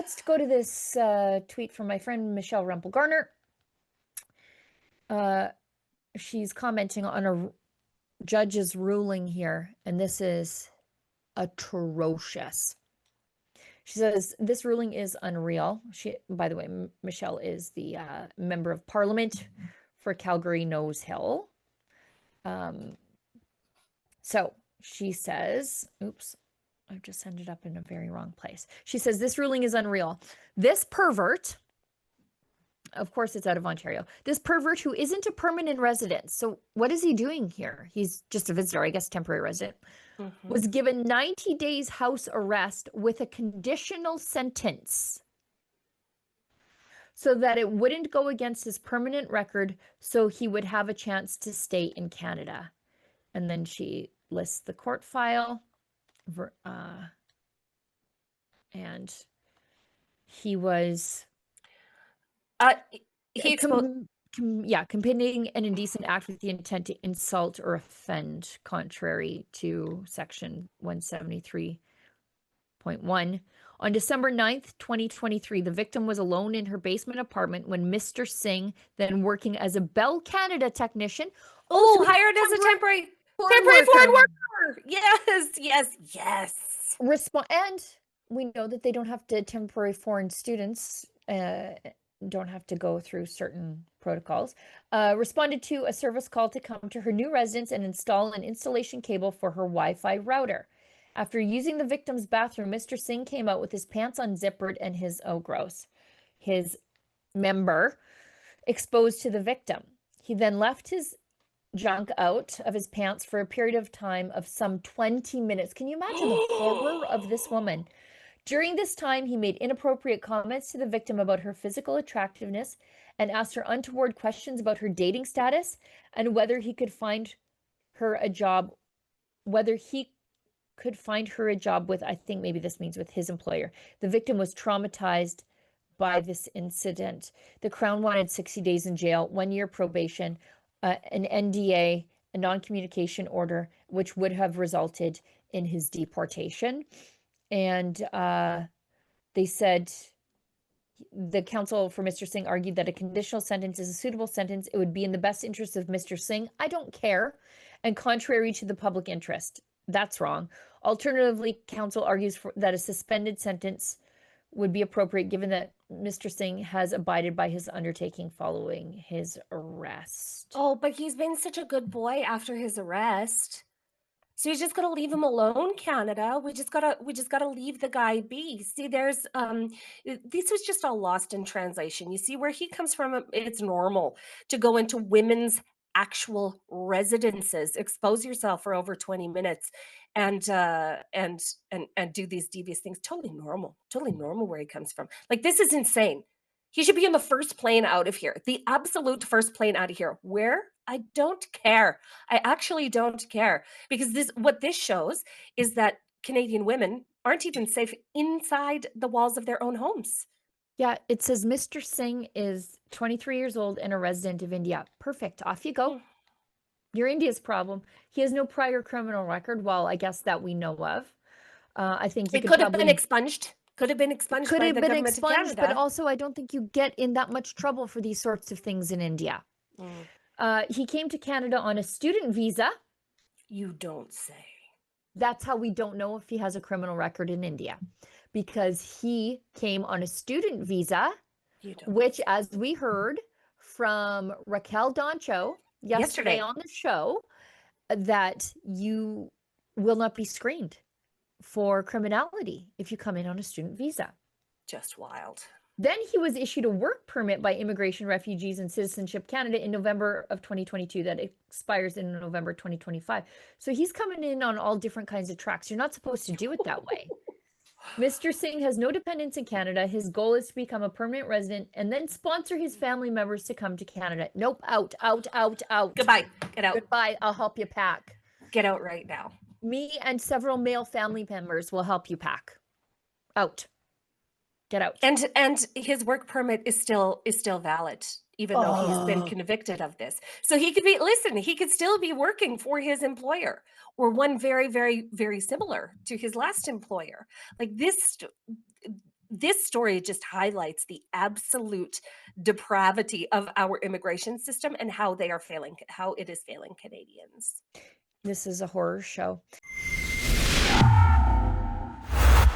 let's go to this tweet from my friend Michelle Rempel Garner. She's commenting on a judge's ruling here, and this is atrocious. She says this ruling is unreal. By the way, Michelle is the member of parliament for Calgary Nose Hill. So she says, oops, I've just ended up in a very wrong place. She says this ruling is unreal. This pervert, of course it's out of Ontario, this pervert who isn't a permanent resident, so what is he doing here? He's just a visitor, I guess, temporary resident, was given 90 days house arrest with a conditional sentence so that it wouldn't go against his permanent record, so he would have a chance to stay in Canada. And then she lists the court file, and he was committing an indecent act with the intent to insult or offend, contrary to section 173.1. On December 9th, 2023, the victim was alone in her basement apartment when Mr. Singh, then working as a Bell Canada technician, hired as a temporary foreign worker. Yes. And we know that they don't have to, temporary foreign students don't have to go through certain protocols, responded to a service call to come to her new residence and install an installation cable for her Wi-Fi router. After using the victim's bathroom, Mr. Singh came out with his pants unzippered and his member exposed to the victim. He then left his junk out of his pants for a period of time of some 20 minutes. Can you imagine the horror of this woman? During this time, he made inappropriate comments to the victim about her physical attractiveness and asked her untoward questions about her dating status and whether he could find her a job, with, I think maybe this means with his employer. The victim was traumatized by this incident. The Crown wanted 60 days in jail, 1 year probation, an NDA, a non-communication order, which would have resulted in his deportation. And they said the counsel for Mr. Singh argued that a conditional sentence is a suitable sentence. It would be in the best interest of Mr. Singh. I don't care. And contrary to the public interest. That's wrong. Alternatively, counsel argues that a suspended sentence would be appropriate given that Mr. Singh has abided by his undertaking following his arrest. Oh, but he's been such a good boy after his arrest. So you just got to leave him alone, Canada. We just got to leave the guy be. See, this was just all lost in translation. You see where he comes from, it's normal to go into women's actual residences, expose yourself for over 20 minutes and do these devious things. Totally normal where he comes from. Like, this is insane. He should be in the first plane out of here, the absolute first plane out of here. Where? I don't care. I actually don't care, because what this shows is that Canadian women aren't even safe inside the walls of their own homes. Yeah, it says Mr. Singh is 23 years old and a resident of India. Perfect. Off you go. You're India's problem. He has no prior criminal record. Well, I guess that we know of. I think it could have been expunged. Could have been expunged by the government of Canada. But also, I don't think you get in that much trouble for these sorts of things in India. He came to Canada on a student visa. You don't say. That's how we don't know if he has a criminal record in India, because he came on a student visa, which, as we heard from Raquel Doncho yesterday on the show, that you will not be screened for criminality if you come in on a student visa. Just wild. Then he was issued a work permit by Immigration, Refugees and Citizenship Canada in November of 2022 that expires in November 2025. So he's coming in on all different kinds of tracks. You're not supposed to do it that way. Mr. Singh has no dependents in Canada. His goal is to become a permanent resident and then sponsor his family members to come to Canada. Nope, out. Goodbye, get out. Goodbye, I'll help you pack. Get out right now. Me and several male family members will help you pack. Out. Get out. And his work permit is still valid, even though he's been convicted of this. So he could still be working for his employer, or one very, very, very similar to his last employer. Like, this story just highlights the absolute depravity of our immigration system and how it is failing Canadians. This is a horror show.